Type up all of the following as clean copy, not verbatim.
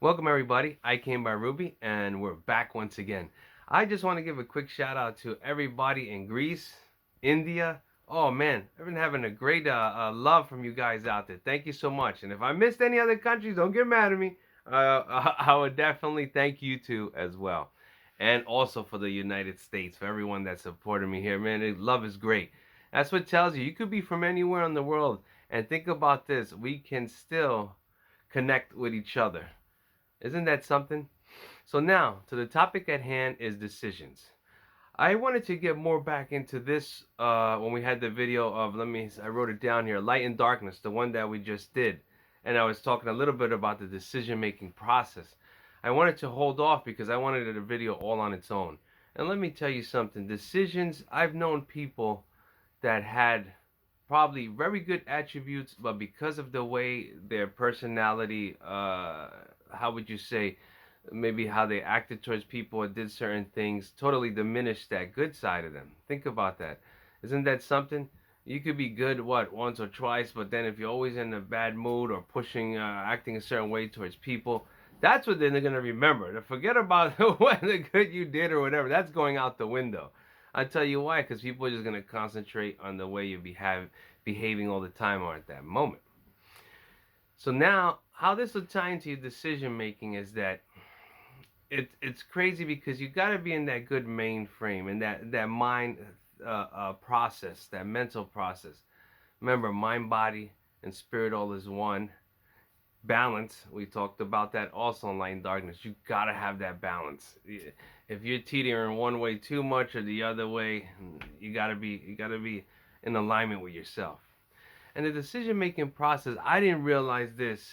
Welcome everybody. I came by Ruby and we're back once again. I just want to give a quick shout out to everybody in Greece, India. Oh man, I've been having a great love from you guys out there. Thank you so much. And if I missed any other countries, don't get mad at me. I would definitely thank you too as well. And also for the United States, for everyone that supported me here. Man, love is great. That's what tells you. You could be from anywhere in the world. And think about this. We can still connect with each other. Isn't that something? So now, to the topic at hand is decisions. I wanted to get more back into this when we had the video of, I wrote it down here, Light and Darkness, the one that we just did. And I was talking a little bit about the decision-making process. I wanted to hold off because I wanted a video all on its own. And let me tell you something, decisions, I've known people that had probably very good attributes, but because of the way their personality, how would you say, maybe how they acted towards people or did certain things, totally diminished that good side of them. Think about that. Isn't that something? You could be good, what, once or twice, but then if you're always in a bad mood or pushing, acting a certain way towards people, that's what they're going to remember. To forget about what the good you did or whatever, that's going out the window. I'll tell you why, because people are just going to concentrate on the way you behaving all the time or at that moment. So now, how this will tie into your decision making is that it's crazy because you got to be in that good mainframe and that mind process, that mental process. Remember, mind, body, and spirit all is one. Balance. We talked about that also in Light and Darkness. You gotta have that balance. If you're teetering one way too much or the other way, you gotta be in alignment with yourself. And the decision making process, I didn't realize this.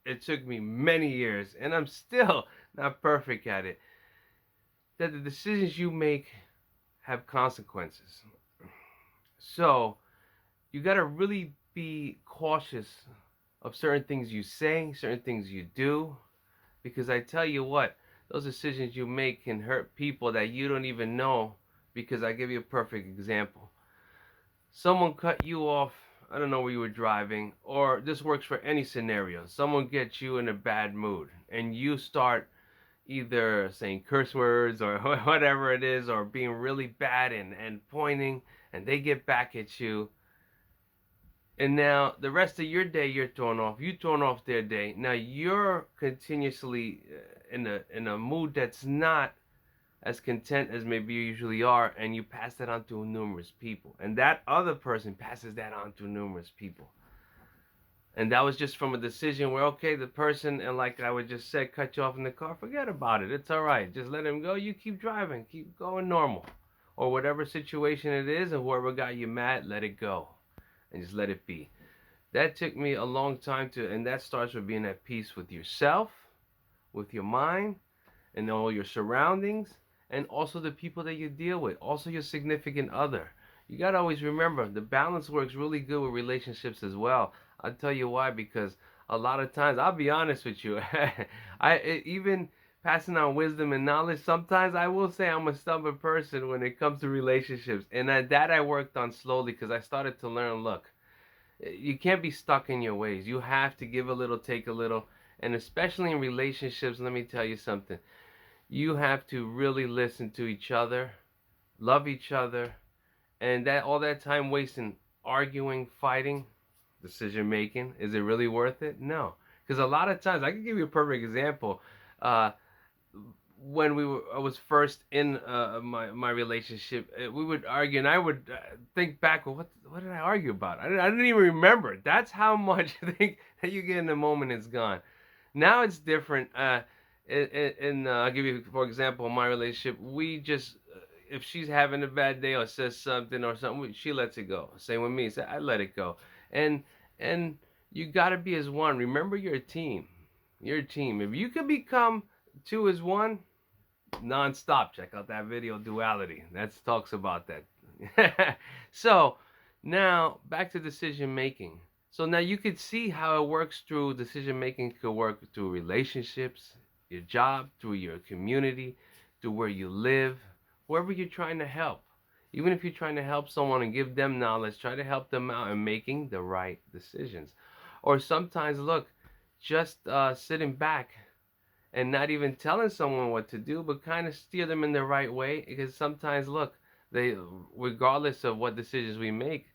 It took me many years, and I'm still not perfect at it. That the decisions you make have consequences. So you got to really be cautious of certain things you say, certain things you do, because I tell you what, those decisions you make can hurt people that you don't even know. Because I give you a perfect example. Someone cut you off, I don't know where you were driving, or this works for any scenario. Someone gets you in a bad mood, and you start either saying curse words or whatever it is, or being really bad and pointing, and they get back at you. And now the rest of your day you're thrown off. You thrown off their day. Now you're continuously in a mood that's not as content as maybe you usually are, and you pass that on to numerous people. And that other person passes that on to numerous people. And that was just from a decision where, okay, the person, and like I would just say, cut you off in the car, forget about it. It's all right. Just let him go. You keep driving. Keep going normal. Or whatever situation it is, and whoever got you mad, let it go. And just let it be. That took me a long time to, and that starts with being at peace with yourself, with your mind, and all your surroundings, and also the people that you deal with, also your significant other. You got to always remember the balance works really good with relationships as well. I'll tell you why, because a lot of times, I'll be honest with you, even passing on wisdom and knowledge, sometimes I will say I'm a stubborn person when it comes to relationships. And that I worked on slowly because I started to learn, look, you can't be stuck in your ways. You have to give a little, take a little. And especially in relationships, let me tell you something. You have to really listen to each other, love each other, and that all that time wasting arguing, fighting, decision making, is it really worth it? No, because a lot of times, I can give you a perfect example. Uh, when I was first in my relationship, we would argue, and I would think back, well, what did I argue about? I didn't even remember. That's how much I think that you get in the moment is gone. Now it's different. I'll give you, for example, my relationship. We just, if she's having a bad day or says something or something, she lets it go. Same with me. So I let it go. And and you got to be as one. Remember, you're a team. You're a team. If you can become two as one, non-stop. Check out that video, Duality. That talks about that. So now back to decision making. So now you could see how it works through decision making. Could work through relationships, your job, through your community, through where you live, whoever you're trying to help. Even if you're trying to help someone and give them knowledge, try to help them out in making the right decisions. Or sometimes, look, just sitting back and not even telling someone what to do, but kind of steer them in the right way. Because sometimes, look, they, regardless of what decisions we make,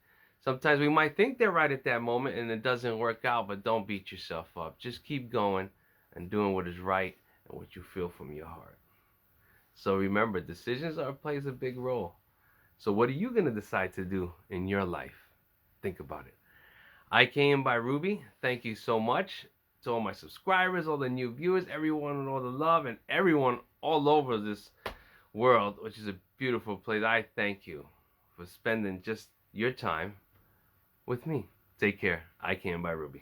sometimes we might think they're right at that moment and it doesn't work out. But don't beat yourself up. Just keep going and doing what is right and what you feel from your heart. So remember, decisions plays a big role. So what are you gonna decide to do in your life? Think about it. I came by Rubey. Thank you so much to all my subscribers, all the new viewers, everyone and all the love, and everyone all over this world, which is a beautiful place. I thank you for spending just your time with me. Take care. I came by Rubey.